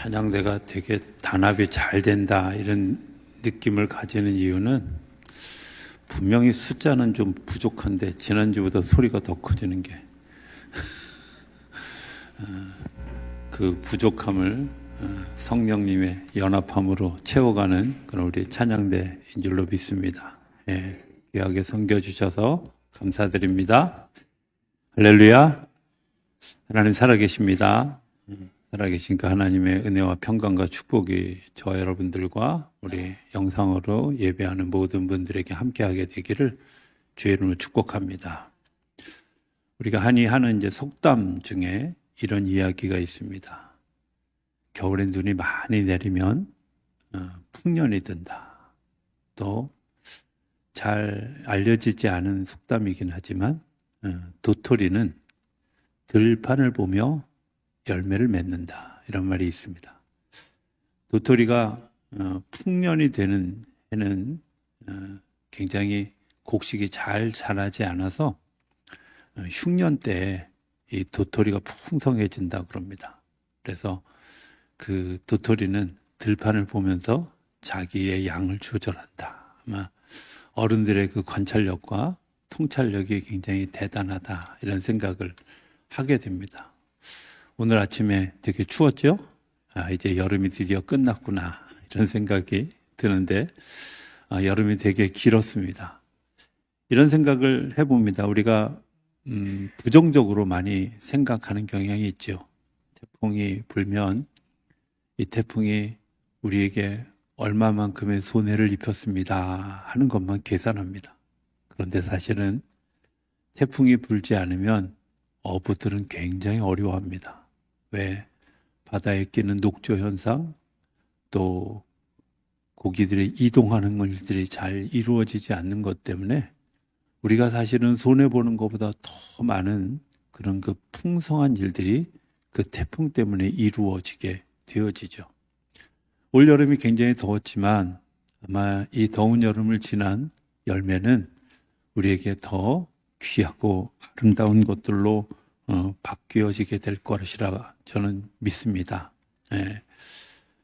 찬양대가 되게 단합이 잘 된다 이런 느낌을 가지는 이유는 분명히 숫자는 좀 부족한데 지난주보다 소리가 더 커지는 게 그 부족함을 성령님의 연합함으로 채워가는 그런 우리 찬양대인 줄로 믿습니다. 예, 귀하게 섬겨주셔서 감사드립니다. 할렐루야. 하나님 살아계십니다. 살아계신 그 하나님의 은혜와 평강과 축복이 저와 여러분들과 우리 영상으로 예배하는 모든 분들에게 함께하게 되기를 주의 이름으로 축복합니다. 우리가 흔히 하는 이제 속담 중에 이런 이야기가 있습니다. 겨울에 눈이 많이 내리면 풍년이 든다. 또 잘 알려지지 않은 속담이긴 하지만 도토리는 들판을 보며 열매를 맺는다. 이런 말이 있습니다. 도토리가 풍년이 되는 해는 굉장히 곡식이 잘 자라지 않아서 흉년 때에 이 도토리가 풍성해진다 그럽니다. 그래서 그 도토리는 들판을 보면서 자기의 양을 조절한다. 아마 어른들의 그 관찰력과 통찰력이 굉장히 대단하다. 이런 생각을 하게 됩니다. 오늘 아침에 되게 추웠죠? 이제 여름이 드디어 끝났구나. 이런 생각이 드는데, 여름이 되게 길었습니다. 이런 생각을 해봅니다. 우리가, 부정적으로 많이 생각하는 경향이 있죠. 태풍이 불면 이 태풍이 우리에게 얼마만큼의 손해를 입혔습니다. 하는 것만 계산합니다. 그런데 사실은 태풍이 불지 않으면 어부들은 굉장히 어려워합니다. 왜? 바다에 끼는 녹조 현상, 또 고기들이 이동하는 일들이 잘 이루어지지 않는 것 때문에 우리가 사실은 손해보는 것보다 더 많은 그런 그 풍성한 일들이 그 태풍 때문에 이루어지게 되어지죠. 올 여름이 굉장히 더웠지만 아마 이 더운 여름을 지난 열매는 우리에게 더 귀하고 아름다운 것들로 바뀌어지게 될 것이라 저는 믿습니다. 예.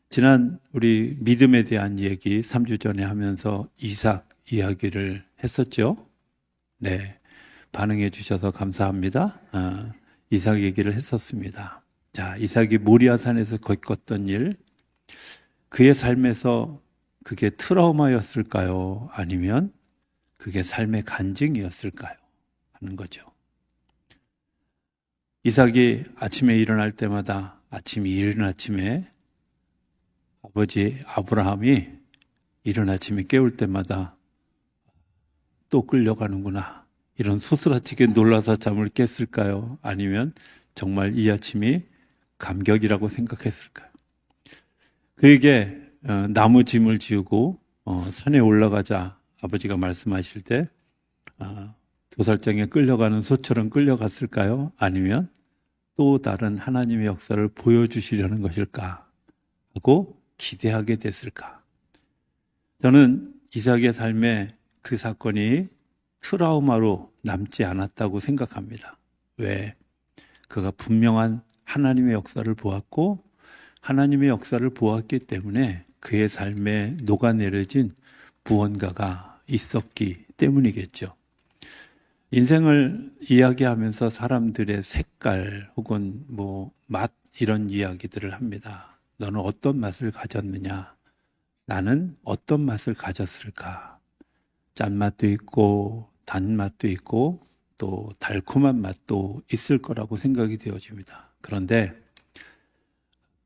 지난 우리 믿음에 대한 얘기 3주 전에 하면서 이삭 이야기를 했었죠. 네, 반응해 주셔서 감사합니다. 이삭 얘기를 했었습니다. 자, 이삭이 모리아산에서 겪었던 일, 그의 삶에서 그게 트라우마였을까요? 아니면 그게 삶의 간증이었을까요? 하는 거죠. 이삭이 아침에 일어날 때마다 이른 아침에 아버지 아브라함이 이른 아침에 깨울 때마다 또 끌려가는구나. 이런 소스라치게 놀라서 잠을 깼을까요? 아니면 정말 이 아침이 감격이라고 생각했을까요? 그에게 나무 짐을 지우고 산에 올라가자 아버지가 말씀하실 때 도살장에 끌려가는 소처럼 끌려갔을까요? 아니면 또 다른 하나님의 역사를 보여주시려는 것일까 하고 기대하게 됐을까? 저는 이삭의 삶에 그 사건이 트라우마로 남지 않았다고 생각합니다. 왜? 그가 분명한 하나님의 역사를 보았고 하나님의 역사를 보았기 때문에 그의 삶에 녹아내려진 무언가가 있었기 때문이겠죠. 인생을 이야기하면서 사람들의 색깔 혹은 맛 이런 이야기들을 합니다. 너는 어떤 맛을 가졌느냐? 나는 어떤 맛을 가졌을까? 짠맛도 있고 단맛도 있고 또 달콤한 맛도 있을 거라고 생각이 되어집니다. 그런데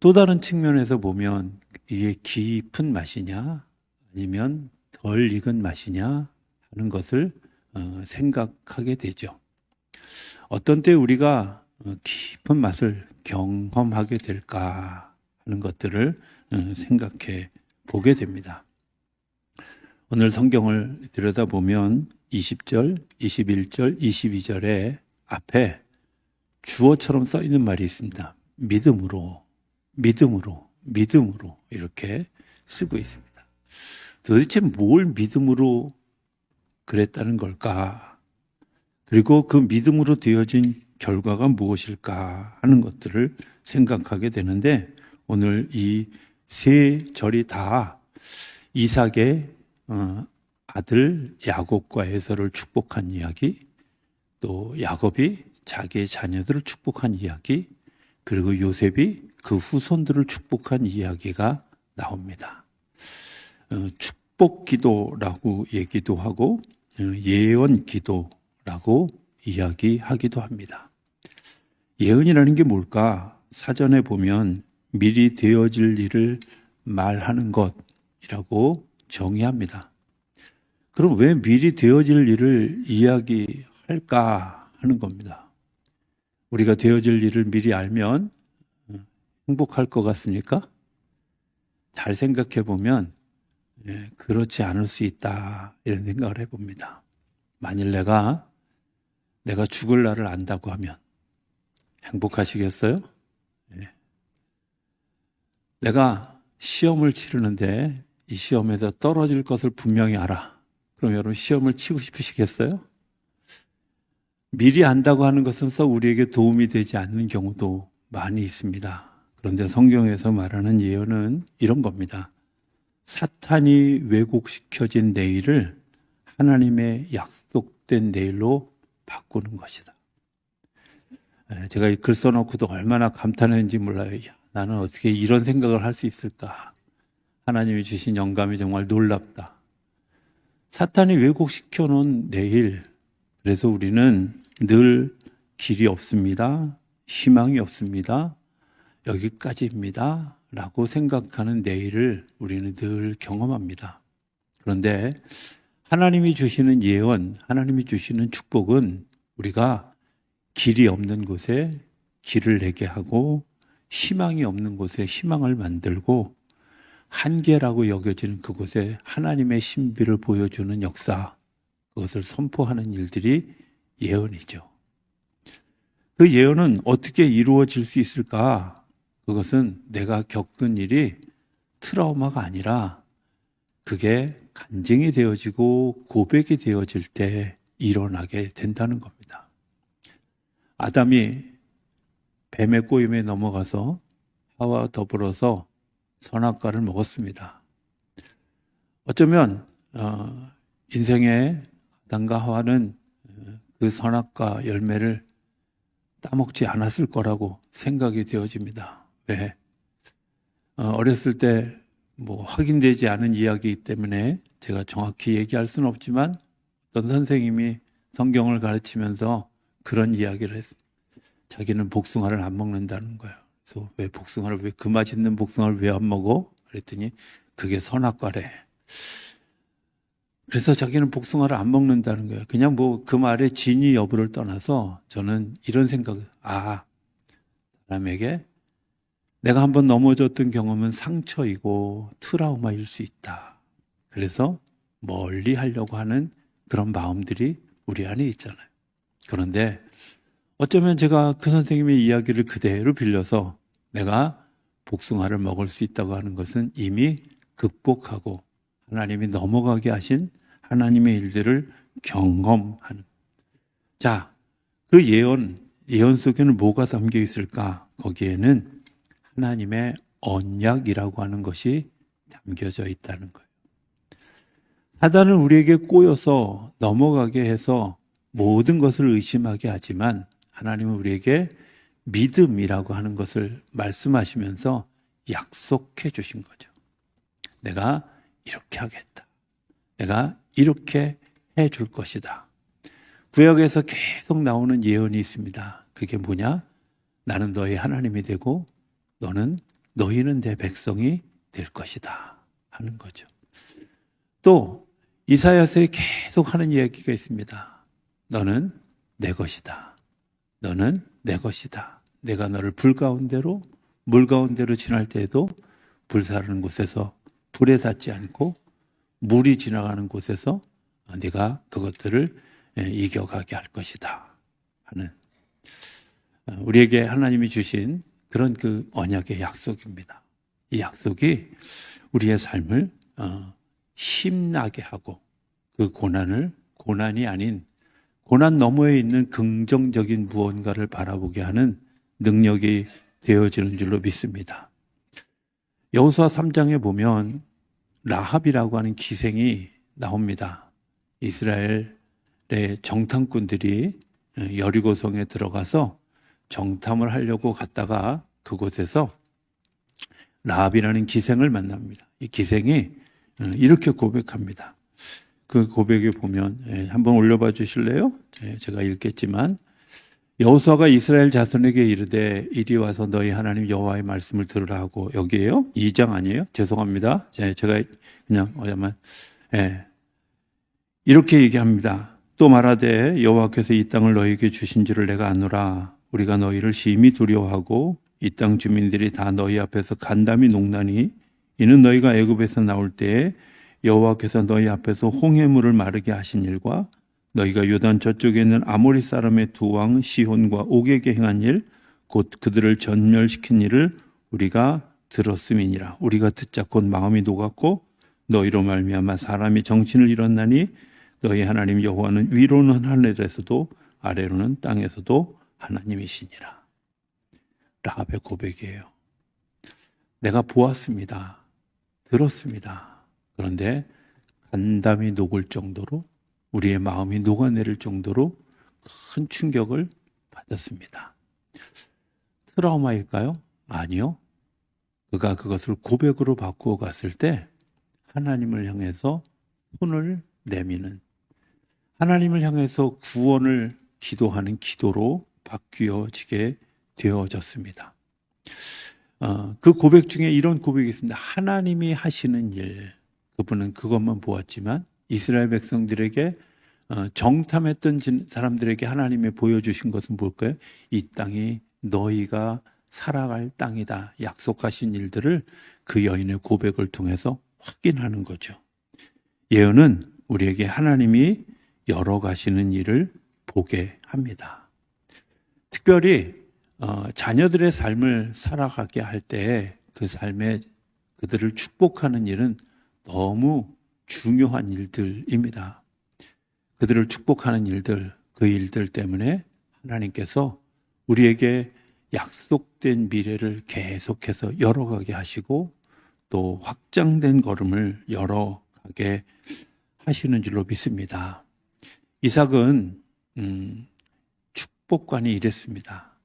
또 다른 측면에서 보면 이게 깊은 맛이냐 아니면 덜 익은 맛이냐 하는 것을 생각하게 되죠. 어떤 때 우리가 깊은 맛을 경험하게 될까 하는 것들을 생각해 보게 됩니다. 오늘 성경을 들여다보면 20절, 21절, 22절에 앞에 주어처럼 써 있는 말이 있습니다. 믿음으로 이렇게 쓰고 있습니다. 도대체 뭘 믿음으로 그랬다는 걸까? 그리고 그 믿음으로 되어진 결과가 무엇일까 하는 것들을 생각하게 되는데 오늘 이 세 절이 다 이삭의 아들 야곱과 에서를 축복한 이야기, 또 야곱이 자기의 자녀들을 축복한 이야기, 그리고 요셉이 그 후손들을 축복한 이야기가 나옵니다. 축복 기도라고 얘기도 하고 예언 기도라고 이야기하기도 합니다. 예언이라는 게 뭘까? 사전에 보면 미리 되어질 일을 말하는 것이라고 정의합니다. 그럼 왜 미리 되어질 일을 이야기할까 하는 겁니다. 우리가 되어질 일을 미리 알면 행복할 것 같습니까? 잘 생각해 보면 그렇지 않을 수 있다 이런 생각을 해봅니다. 만일 내가 죽을 날을 안다고 하면 행복하시겠어요? 내가 시험을 치르는데 이 시험에서 떨어질 것을 분명히 알아. 그럼 여러분 시험을 치고 싶으시겠어요? 미리 안다고 하는 것은 우리에게 도움이 되지 않는 경우도 많이 있습니다. 그런데 성경에서 말하는 예언은 이런 겁니다. 사탄이 왜곡시켜진 내일을 하나님의 약속된 내일로 바꾸는 것이다. 제가 이 글 써놓고도 얼마나 감탄했는지 몰라요. 야, 나는 어떻게 이런 생각을 할 수 있을까? 하나님이 주신 영감이 정말 놀랍다. 사탄이 왜곡시켜 놓은 내일, 그래서 우리는 늘 길이 없습니다. 희망이 없습니다. 여기까지입니다. 라고 생각하는 내일을 우리는 늘 경험합니다. 그런데 하나님이 주시는 예언, 하나님이 주시는 축복은 우리가 길이 없는 곳에 길을 내게 하고 희망이 없는 곳에 희망을 만들고 한계라고 여겨지는 그곳에 하나님의 신비를 보여주는 역사, 그것을 선포하는 일들이 예언이죠. 그 예언은 어떻게 이루어질 수 있을까? 그것은 내가 겪은 일이 트라우마가 아니라 그게 간증이 되어지고 고백이 되어질 때 일어나게 된다는 겁니다. 아담이 뱀의 꼬임에 넘어가서 하와와 더불어서 선악과를 먹었습니다. 어쩌면 인생의 아담과 하와는 그 선악과 열매를 따먹지 않았을 거라고 생각이 되어집니다. 왜? 어렸을 때 확인되지 않은 이야기이기 때문에 제가 정확히 얘기할 수는 없지만 어떤 선생님이 성경을 가르치면서 그런 이야기를 했습니다. 자기는 복숭아를 안 먹는다는 거예요. 그래서 왜 그 맛있는 복숭아를 왜 안 먹어? 그랬더니 그게 선악과래. 그래서 자기는 복숭아를 안 먹는다는 거예요. 그냥 그 말의 진위 여부를 떠나서 저는 이런 생각을, 사람에게 내가 한번 넘어졌던 경험은 상처이고 트라우마일 수 있다. 그래서 멀리 하려고 하는 그런 마음들이 우리 안에 있잖아요. 그런데 어쩌면 제가 그 선생님의 이야기를 그대로 빌려서 내가 복숭아를 먹을 수 있다고 하는 것은 이미 극복하고 하나님이 넘어가게 하신 하나님의 일들을 경험하는. 자, 그 예언 속에는 뭐가 담겨 있을까? 거기에는 하나님의 언약이라고 하는 것이 담겨져 있다는 거예요. 사단은 우리에게 꼬여서 넘어가게 해서 모든 것을 의심하게 하지만 하나님은 우리에게 믿음이라고 하는 것을 말씀하시면서 약속해 주신 거죠. 내가 이렇게 하겠다. 내가 이렇게 해 줄 것이다. 구약에서 계속 나오는 예언이 있습니다. 그게 뭐냐? 나는 너의 하나님이 되고 너희는 내 백성이 될 것이다 하는 거죠. 또 이사야서에 계속 하는 이야기가 있습니다. 너는 내 것이다. 너는 내 것이다. 내가 너를 물 가운데로 지날 때에도 불사르는 곳에서 불에 닿지 않고 물이 지나가는 곳에서 네가 그것들을 이겨가게 할 것이다 하는 우리에게 하나님이 주신 그런 그 언약의 약속입니다. 이 약속이 우리의 삶을 힘나게 하고 그 고난이 아닌 고난 너머에 있는 긍정적인 무언가를 바라보게 하는 능력이 되어지는 줄로 믿습니다. 여호수아 3장에 보면 라합이라고 하는 기생이 나옵니다. 이스라엘의 정탐꾼들이 여리고성에 들어가서 정탐을 하려고 갔다가 그곳에서 라합이라는 기생을 만납니다. 이 기생이 이렇게 고백합니다. 그 고백에 보면 한번 올려봐 주실래요? 제가 읽겠지만 여호수아가 이스라엘 자손에게 이르되 이리 와서 너희 하나님 여호와의 말씀을 들으라 하고, 여기에요? 2장 아니에요? 죄송합니다. 제가 그냥 이렇게 얘기합니다. 또 말하되 여호와께서 이 땅을 너희에게 주신 줄을 내가 아노라. 우리가 너희를 심히 두려워하고 이 땅 주민들이 다 너희 앞에서 간담이 녹나니 이는 너희가 애굽에서 나올 때에 여호와께서 너희 앞에서 홍해물을 마르게 하신 일과 너희가 요단 저쪽에 있는 아모리 사람의 두 왕 시혼과 옥에게 행한 일, 곧 그들을 전멸시킨 일을 우리가 들었음이니라. 우리가 듣자 곧 마음이 녹았고 너희로 말미암아 사람이 정신을 잃었나니 너희 하나님 여호와는 위로는 하늘에서도 아래로는 땅에서도 하나님이시니라. 라합의 고백이에요. 내가 보았습니다. 들었습니다. 그런데 간담이 녹을 정도로, 우리의 마음이 녹아내릴 정도로 큰 충격을 받았습니다. 트라우마일까요? 아니요. 그가 그것을 고백으로 바꾸어 갔을 때 하나님을 향해서 손을 내미는, 하나님을 향해서 구원을 기도하는 기도로 바뀌어지게 되어졌습니다. 그 고백 중에 이런 고백이 있습니다. 하나님이 하시는 일, 그분은 그것만 보았지만 이스라엘 백성들에게 정탐했던 사람들에게 하나님이 보여주신 것은 뭘까요? 이 땅이 너희가 살아갈 땅이다. 약속하신 일들을 그 여인의 고백을 통해서 확인하는 거죠. 예언은 우리에게 하나님이 열어가시는 일을 보게 합니다. 특별히 자녀들의 삶을 살아가게 할 때 그 삶에 그들을 축복하는 일은 너무 중요한 일들입니다. 그들을 축복하는 일들, 그 일들 때문에 하나님께서 우리에게 약속된 미래를 계속해서 열어가게 하시고 또 확장된 걸음을 열어가게 하시는 줄로 믿습니다. 이삭은 축복관이 이랬습니다.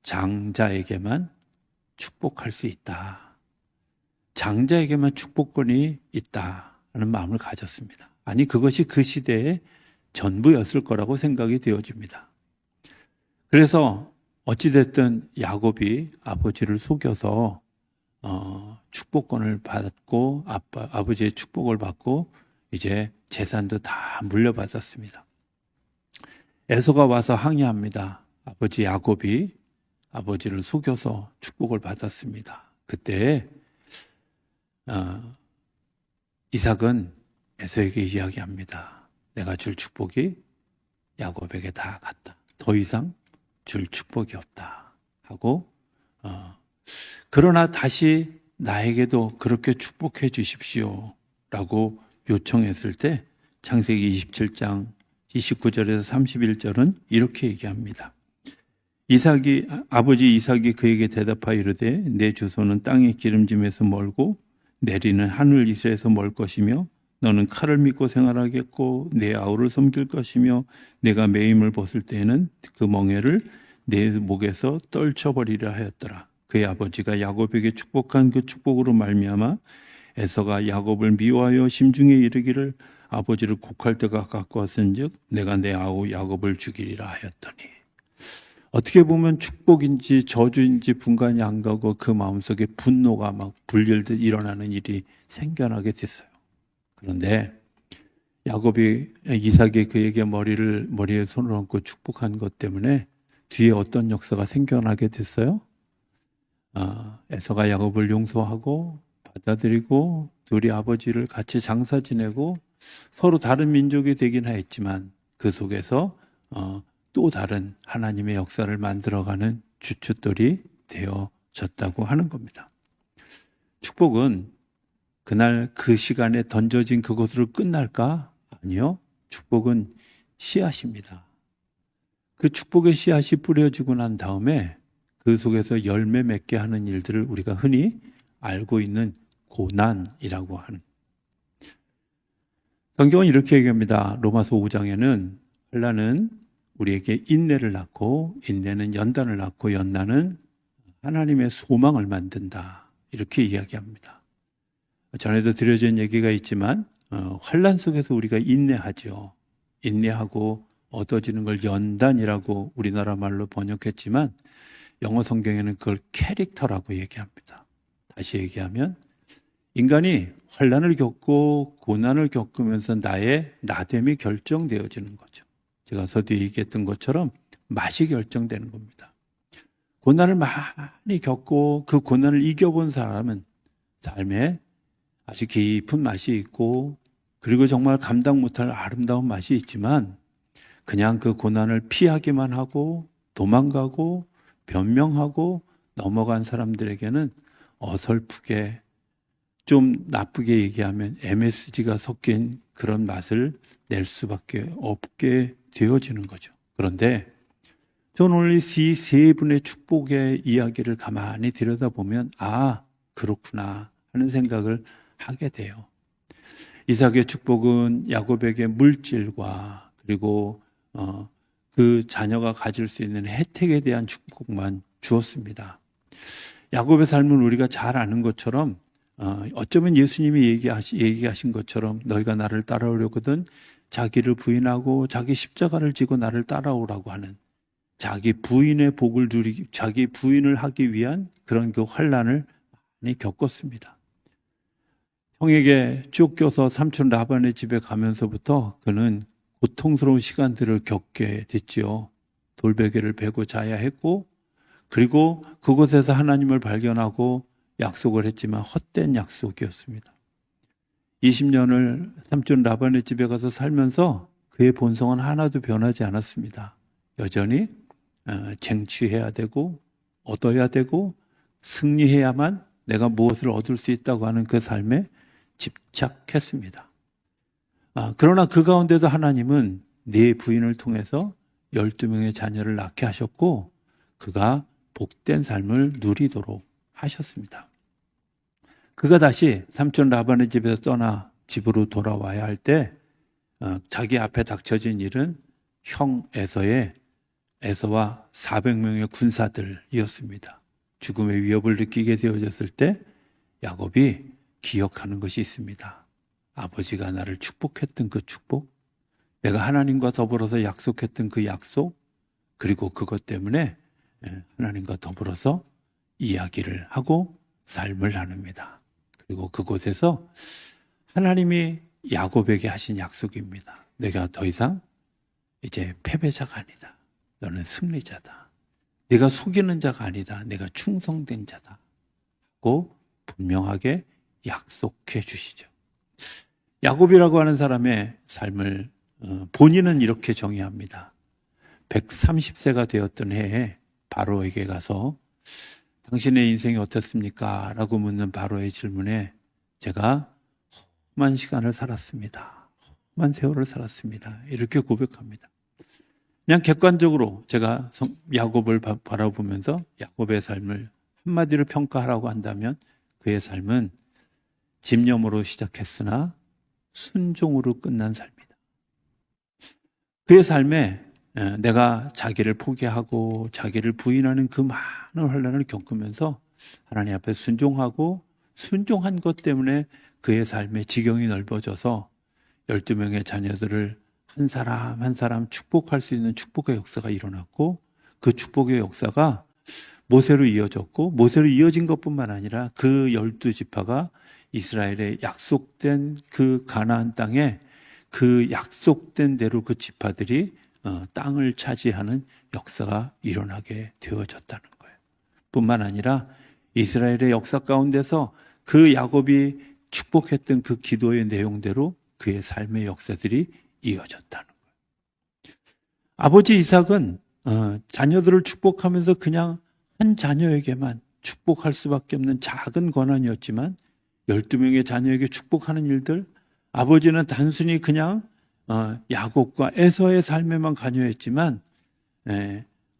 장자에게만 축복할 수 있다. 장자에게만 축복권이 있다 하는 마음을 가졌습니다. 아니, 그것이 그 시대의 전부였을 거라고 생각이 되어집니다. 그래서 어찌됐든 야곱이 아버지를 속여서 축복권을 받고 아버지의 축복을 받고 이제 재산도 다 물려받았습니다. 에서가 와서 항의합니다. 아버지 야곱이 아버지를 속여서 축복을 받았습니다. 그때 이삭은 에서에게 이야기합니다. 내가 줄 축복이 야곱에게 다 갔다. 더 이상 줄 축복이 없다 하고 그러나 다시 나에게도 그렇게 축복해 주십시오 라고 요청했을 때 창세기 27장 29절에서 31절은 이렇게 얘기합니다. 아버지 이삭이 그에게 대답하여 이르되 내 주소는 땅의 기름짐에서 멀고 내리는 하늘 이슬에서 멀 것이며 너는 칼을 믿고 생활하겠고 내 아우를 섬길 것이며 내가 매임을 벗을 때에는 그 멍에를 내 목에서 떨쳐버리라 하였더라. 그의 아버지가 야곱에게 축복한 그 축복으로 말미암아 에서가 야곱을 미워하여 심중에 이르기를 아버지를 곡할 때가 가까웠은즉 내가 내 아우 야곱을 죽이리라 하였더니, 어떻게 보면 축복인지 저주인지 분간이 안 가고 그 마음속에 분노가 막 불릴듯 일어나는 일이 생겨나게 됐어요. 그런데 야곱이 이삭이 그에게 머리에 손을 얹고 축복한 것 때문에 뒤에 어떤 역사가 생겨나게 됐어요? 에서가 야곱을 용서하고 받아들이고 둘이 아버지를 같이 장사 지내고 서로 다른 민족이 되긴 했지만 그 속에서 또 다른 하나님의 역사를 만들어가는 주춧돌이 되어졌다고 하는 겁니다. 축복은 그날 그 시간에 던져진 그것으로 끝날까? 아니요. 축복은 씨앗입니다. 그 축복의 씨앗이 뿌려지고 난 다음에 그 속에서 열매 맺게 하는 일들을 우리가 흔히 알고 있는 고난이라고 하는. 성경은 이렇게 얘기합니다. 로마서 5장에는 환난은 우리에게 인내를 낳고 인내는 연단을 낳고 연단은 하나님의 소망을 만든다. 이렇게 이야기합니다. 전에도 드려진 얘기가 있지만 환난 속에서 우리가 인내하죠. 인내하고 얻어지는 걸 연단이라고 우리나라 말로 번역했지만 영어 성경에는 그걸 캐릭터라고 얘기합니다. 다시 얘기하면 인간이 환난을 겪고 고난을 겪으면서 나의 나됨이 결정되어지는 거죠. 제가 서두에 얘기했던 것처럼 맛이 결정되는 겁니다. 고난을 많이 겪고 그 고난을 이겨본 사람은 삶에 아주 깊은 맛이 있고 그리고 정말 감당 못할 아름다운 맛이 있지만 그냥 그 고난을 피하기만 하고 도망가고 변명하고 넘어간 사람들에게는 어설프게 좀 나쁘게 얘기하면 MSG가 섞인 그런 맛을 낼 수밖에 없게 되어지는 거죠. 그런데 저는 오늘 이 세 분의 축복의 이야기를 가만히 들여다보면 그렇구나 하는 생각을 하게 돼요. 이삭의 축복은 야곱에게 물질과 그리고 그 자녀가 가질 수 있는 혜택에 대한 축복만 주었습니다. 야곱의 삶은 우리가 잘 아는 것처럼 어쩌면 예수님이 얘기하신 것처럼 너희가 나를 따라오려거든 자기를 부인하고 자기 십자가를 지고 나를 따라오라고 하는 자기 부인의 복을 누리기, 자기 부인을 하기 위한 그런 그 환난을 많이 겪었습니다. 형에게 쫓겨서 삼촌 라반의 집에 가면서부터 그는 고통스러운 시간들을 겪게 됐지요. 돌베개를 베고 자야 했고 그리고 그곳에서 하나님을 발견하고 약속을 했지만 헛된 약속이었습니다. 20년을 삼촌 라반의 집에 가서 살면서 그의 본성은 하나도 변하지 않았습니다. 여전히 쟁취해야 되고 얻어야 되고 승리해야만 내가 무엇을 얻을 수 있다고 하는 그 삶에 집착했습니다. 그러나 그 가운데도 하나님은 네 부인을 통해서 12명의 자녀를 낳게 하셨고 그가 복된 삶을 누리도록 하셨습니다. 그가 다시 삼촌 라반의 집에서 떠나 집으로 돌아와야 할 때 자기 앞에 닥쳐진 일은 형 에서와 400명의 군사들이었습니다. 죽음의 위협을 느끼게 되어졌을 때 야곱이 기억하는 것이 있습니다. 아버지가 나를 축복했던 그 축복, 내가 하나님과 더불어서 약속했던 그 약속, 그리고 그것 때문에 하나님과 더불어서 이야기를 하고 삶을 나눕니다. 그리고 그곳에서 하나님이 야곱에게 하신 약속입니다. 내가 더 이상 이제 패배자가 아니다. 너는 승리자다. 내가 속이는 자가 아니다. 내가 충성된 자다. 하고 분명하게 약속해 주시죠. 야곱이라고 하는 사람의 삶을 본인은 이렇게 정의합니다. 130세가 되었던 해에 바로에게 가서 당신의 인생이 어떻습니까? 라고 묻는 바로의 질문에 제가 험한 시간을 살았습니다. 험한 세월을 살았습니다. 이렇게 고백합니다. 그냥 객관적으로 제가 야곱을 바라보면서 야곱의 삶을 한마디로 평가하라고 한다면 그의 삶은 집념으로 시작했으나 순종으로 끝난 삶이다. 그의 삶에 내가 자기를 포기하고 자기를 부인하는 그 많은 환난을 겪으면서 하나님 앞에 순종하고 순종한 것 때문에 그의 삶의 지경이 넓어져서 12명의 자녀들을 한 사람 한 사람 축복할 수 있는 축복의 역사가 일어났고 그 축복의 역사가 모세로 이어졌고 모세로 이어진 것뿐만 아니라 그 12지파가 이스라엘의 약속된 그 가나안 땅에 그 약속된 대로 그 지파들이 땅을 차지하는 역사가 일어나게 되어졌다는 거예요. 뿐만 아니라 이스라엘의 역사 가운데서 그 야곱이 축복했던 그 기도의 내용대로 그의 삶의 역사들이 이어졌다는 거예요. 아버지 이삭은 자녀들을 축복하면서 그냥 한 자녀에게만 축복할 수밖에 없는 작은 권한이었지만 12명의 자녀에게 축복하는 일들, 아버지는 단순히 그냥 야곱과 에서의 삶에만 관여했지만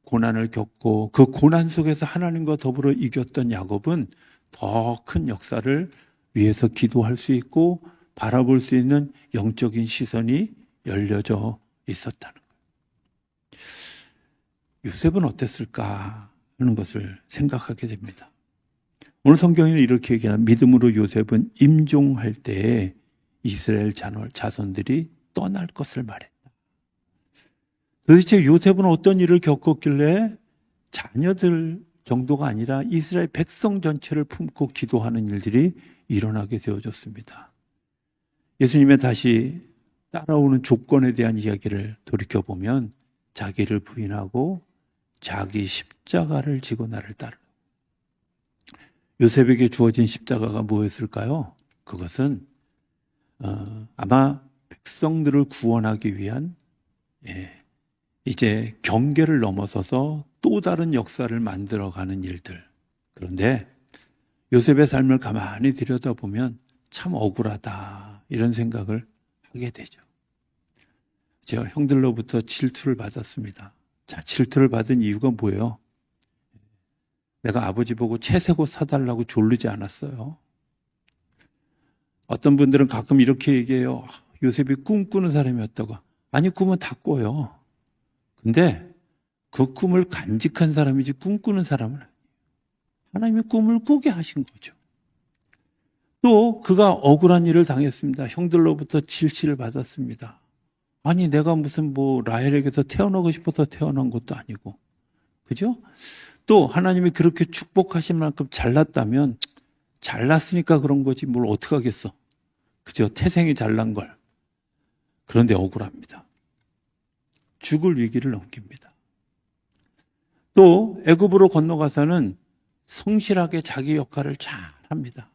고난을 겪고 그 고난 속에서 하나님과 더불어 이겼던 야곱은 더 큰 역사를 위해서 기도할 수 있고 바라볼 수 있는 영적인 시선이 열려져 있었다는 거예요. 요셉은 어땠을까 하는 것을 생각하게 됩니다. 오늘 성경에는 이렇게 얘기합니다. 믿음으로 요셉은 임종할 때에 이스라엘 자손들이 떠날 것을 말했다. 도대체 요셉은 어떤 일을 겪었길래 자녀들 정도가 아니라 이스라엘 백성 전체를 품고 기도하는 일들이 일어나게 되어졌습니다. 예수님의 다시 따라오는 조건에 대한 이야기를 돌이켜보면 자기를 부인하고 자기 십자가를 지고 나를 따르라. 요셉에게 주어진 십자가가 뭐였을까요? 그것은 아마 백성들을 구원하기 위한 이제 경계를 넘어서서 또 다른 역사를 만들어가는 일들. 그런데 요셉의 삶을 가만히 들여다보면 참 억울하다 이런 생각을 하게 되죠. 제가 형들로부터 질투를 받았습니다. 자, 질투를 받은 이유가 뭐예요? 내가 아버지 보고 채색옷 사달라고 졸르지 않았어요. 어떤 분들은 가끔 이렇게 얘기해요. 요셉이 꿈꾸는 사람이었다고. 아니, 꿈은 다 꿔요. 근데 그 꿈을 간직한 사람이지 꿈꾸는 사람은 아니에요. 하나님이 꿈을 꾸게 하신 거죠. 또 그가 억울한 일을 당했습니다. 형들로부터 질시를 받았습니다. 아니, 내가 무슨 라헬에게서 태어나고 싶어서 태어난 것도 아니고. 그죠? 또 하나님이 그렇게 축복하신 만큼 잘났다면 잘났으니까 그런 거지 뭘 어떡하겠어. 그죠? 태생이 잘난 걸. 그런데 억울합니다. 죽을 위기를 넘깁니다. 또 애굽으로 건너가서는 성실하게 자기 역할을 잘 합니다.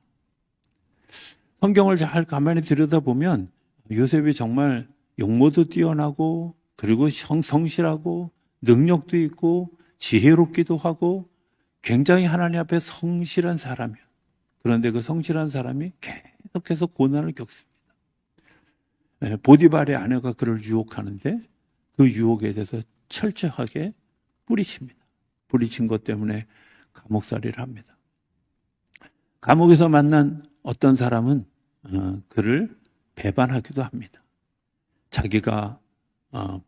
성경을 잘 가만히 들여다보면 요셉이 정말 용모도 뛰어나고 그리고 성실하고 능력도 있고 지혜롭기도 하고 굉장히 하나님 앞에 성실한 사람이에요. 그런데 그 성실한 사람이 계속해서 고난을 겪습니다. 보디발의 아내가 그를 유혹하는데 그 유혹에 대해서 철저하게 뿌리칩니다. 뿌리친 것 때문에 감옥살이를 합니다. 감옥에서 만난 어떤 사람은 그를 배반하기도 합니다. 자기가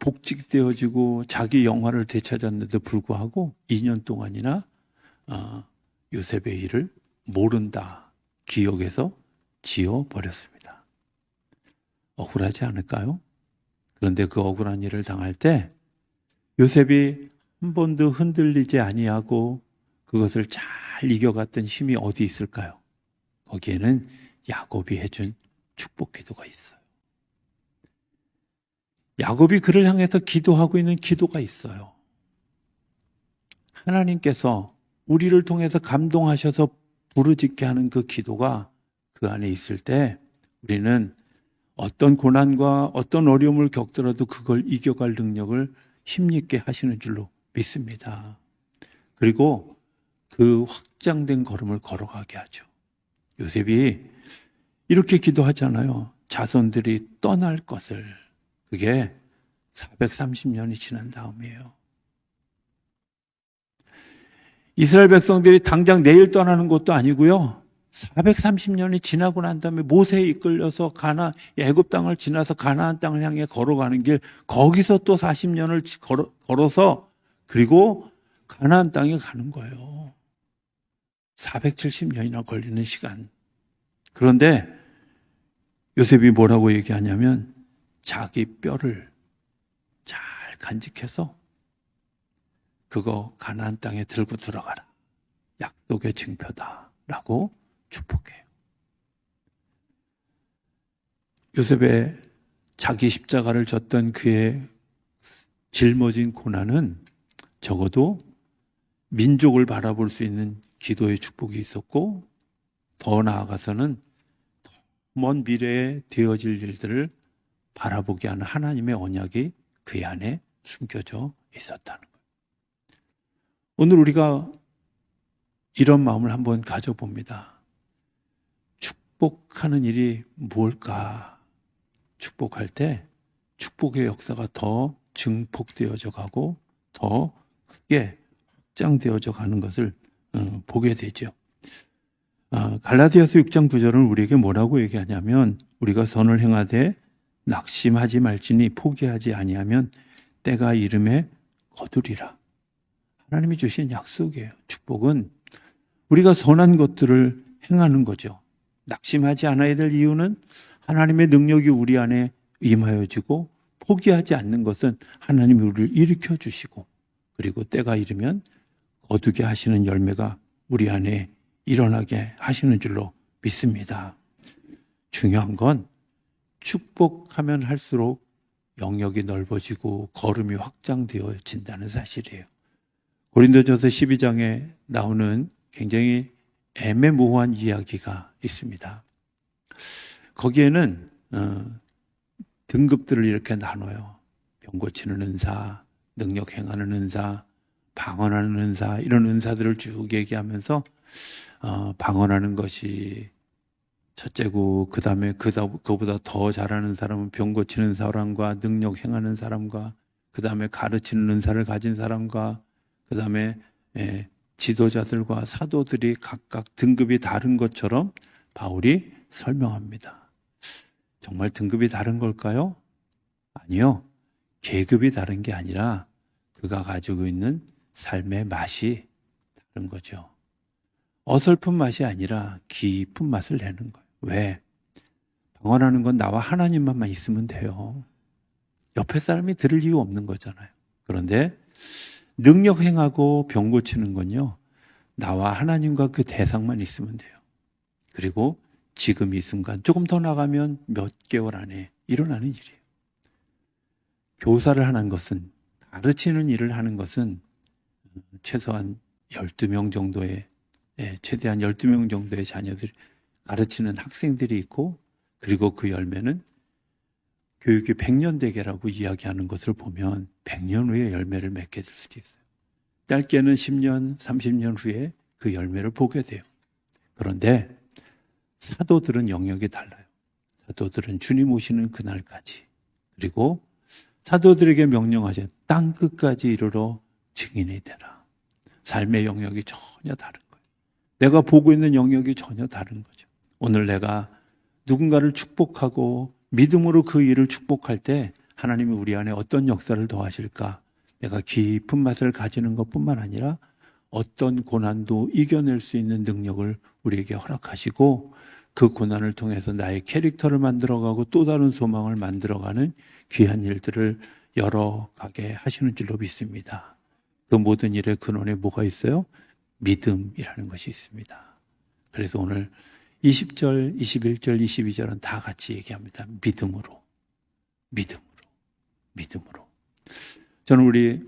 복직되어지고 자기 영화를 되찾았는데도 불구하고 2년 동안이나 요셉의 일을 모른다 기억에서 지워버렸습니다. 억울하지 않을까요? 그런데 그 억울한 일을 당할 때 요셉이 한 번도 흔들리지 아니하고 그것을 잘 이겨갔던 힘이 어디 있을까요? 거기에는 야곱이 해준 축복 기도가 있어요. 야곱이 그를 향해서 기도하고 있는 기도가 있어요. 하나님께서 우리를 통해서 감동하셔서 부르짖게 하는 그 기도가 그 안에 있을 때 우리는 어떤 고난과 어떤 어려움을 겪더라도 그걸 이겨갈 능력을 힘있게 하시는 줄로 믿습니다. 그리고 그 확장된 걸음을 걸어가게 하죠. 요셉이 이렇게 기도하잖아요. 자손들이 떠날 것을. 그게 430년이 지난 다음이에요. 이스라엘 백성들이 당장 내일 떠나는 것도 아니고요. 430년이 지나고 난 다음에 모세에 이끌려서 애굽 땅을 지나서 가나안 땅을 향해 걸어가는 길, 거기서 또 40년을 걸어서 그리고 가나안 땅에 가는 거예요. 470년이나 걸리는 시간. 그런데 요셉이 뭐라고 얘기하냐면 자기 뼈를 잘 간직해서 그거 가나안 땅에 들고 들어가라. 약속의 증표다라고 축복해요. 요셉의 자기 십자가를 졌던 그의 짊어진 고난은 적어도 민족을 바라볼 수 있는 기도의 축복이 있었고 더 나아가서는 더 먼 미래에 되어질 일들을 바라보게 하는 하나님의 언약이 그 안에 숨겨져 있었다는 거예요. 오늘 우리가 이런 마음을 한번 가져봅니다. 축복하는 일이 뭘까? 축복할 때 축복의 역사가 더 증폭되어져 가고 더 크게 확장되어져 가는 것을 보게 되죠. 갈라디아서 6장 9절은 우리에게 뭐라고 얘기하냐면 우리가 선을 행하되 낙심하지 말지니 포기하지 아니하면 때가 이름에 거두리라. 하나님이 주신 약속이에요. 축복은 우리가 선한 것들을 행하는 거죠. 낙심하지 않아야 될 이유는 하나님의 능력이 우리 안에 임하여지고 포기하지 않는 것은 하나님이 우리를 일으켜 주시고 그리고 때가 이르면 거두게 하시는 열매가 우리 안에 일어나게 하시는 줄로 믿습니다. 중요한 건 축복하면 할수록 영역이 넓어지고 걸음이 확장되어진다는 사실이에요. 고린도전서 12장에 나오는 굉장히 애매모호한 이야기가 있습니다. 거기에는 등급들을 이렇게 나눠요. 병 고치는 은사, 능력 행하는 은사, 방언하는 은사, 이런 은사들을 쭉 얘기하면서 방언하는 것이 첫째고 그 다음에 그보다 더 잘하는 사람은 병 고치는 사람과 능력 행하는 사람과 그 다음에 가르치는 은사를 가진 사람과 그 다음에 지도자들과 사도들이 각각 등급이 다른 것처럼 바울이 설명합니다. 정말 등급이 다른 걸까요? 아니요. 계급이 다른 게 아니라 그가 가지고 있는 삶의 맛이 다른 거죠. 어설픈 맛이 아니라 깊은 맛을 내는 거예요. 왜? 방언하는 건 나와 하나님만 있으면 돼요. 옆에 사람이 들을 이유 없는 거잖아요. 그런데 능력 행하고 병 고치는 건요, 나와 하나님과 그 대상만 있으면 돼요. 그리고 지금 이 순간, 조금 더 나가면 몇 개월 안에 일어나는 일이에요. 교사를 하는 것은, 가르치는 일을 하는 것은 최소한 12명 정도의, 최대한 12명 정도의 자녀들이 가르치는 학생들이 있고, 그리고 그 열매는 교육이 100년 대계라고 이야기하는 것을 보면 100년 후에 열매를 맺게 될 수도 있어요. 짧게는 10년, 30년 후에 그 열매를 보게 돼요. 그런데 사도들은 영역이 달라요. 사도들은 주님 오시는 그날까지, 그리고 사도들에게 명령하신 땅 끝까지 이르러 증인이 되라. 삶의 영역이 전혀 다른 거예요. 내가 보고 있는 영역이 전혀 다른 거죠. 오늘 내가 누군가를 축복하고 믿음으로 그 일을 축복할 때 하나님이 우리 안에 어떤 역사를 더하실까? 내가 깊은 맛을 가지는 것뿐만 아니라 어떤 고난도 이겨낼 수 있는 능력을 우리에게 허락하시고 그 고난을 통해서 나의 캐릭터를 만들어가고 또 다른 소망을 만들어가는 귀한 일들을 열어가게 하시는 줄로 믿습니다. 그 모든 일의 근원에 뭐가 있어요? 믿음이라는 것이 있습니다. 그래서 오늘 20절, 21절, 22절은 다 같이 얘기합니다. 믿음으로, 믿음으로, 믿음으로. 저는 우리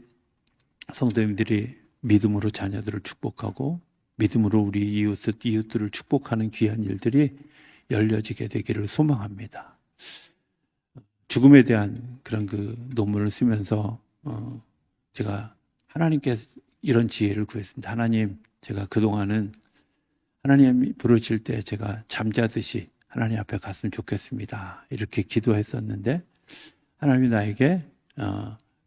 성도님들이 믿음으로 자녀들을 축복하고 믿음으로 우리 이웃들을 축복하는 귀한 일들이 열려지게 되기를 소망합니다. 죽음에 대한 그런 그 논문을 쓰면서 제가 하나님께 이런 지혜를 구했습니다. 하나님, 제가 그동안은 하나님이 부르실 때 제가 잠자듯이 하나님 앞에 갔으면 좋겠습니다. 이렇게 기도했었는데 하나님이 나에게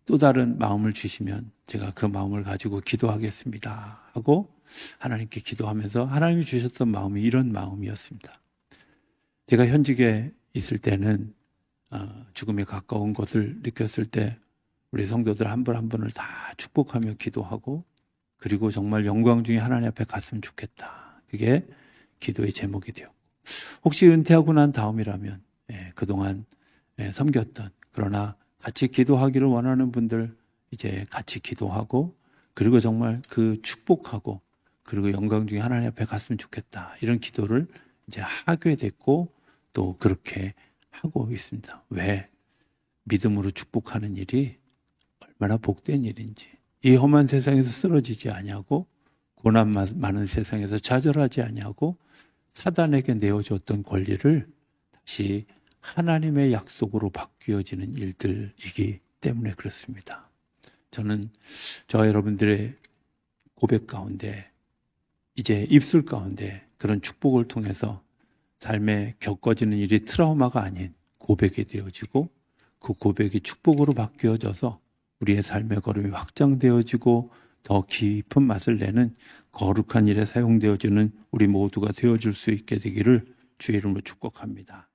또 다른 마음을 주시면 제가 그 마음을 가지고 기도하겠습니다 하고 하나님께 기도하면서 하나님이 주셨던 마음이 이런 마음이었습니다. 제가 현직에 있을 때는 죽음에 가까운 것을 느꼈을 때 우리 성도들 한 분 한 분을 다 축복하며 기도하고 그리고 정말 영광 중에 하나님 앞에 갔으면 좋겠다. 그게 기도의 제목이 되었고, 혹시 은퇴하고 난 다음이라면 그동안 섬겼던, 그러나 같이 기도하기를 원하는 분들 이제 같이 기도하고 그리고 정말 그 축복하고 그리고 영광 중에 하나님 앞에 갔으면 좋겠다, 이런 기도를 이제 하게 됐고 또 그렇게 하고 있습니다. 왜? 믿음으로 축복하는 일이 얼마나 복된 일인지, 이 험한 세상에서 쓰러지지 아니하고 고난 많은 세상에서 좌절하지 아니하고 사단에게 내어줬던 권리를 다시 하나님의 약속으로 바뀌어지는 일들이기 때문에 그렇습니다. 저는 저와 여러분들의 고백 가운데, 이제 입술 가운데 그런 축복을 통해서 삶에 겪어지는 일이 트라우마가 아닌 고백이 되어지고 그 고백이 축복으로 바뀌어져서 우리의 삶의 걸음이 확장되어지고 더 깊은 맛을 내는 거룩한 일에 사용되어지는 우리 모두가 되어줄 수 있게 되기를 주의 이름으로 축복합니다.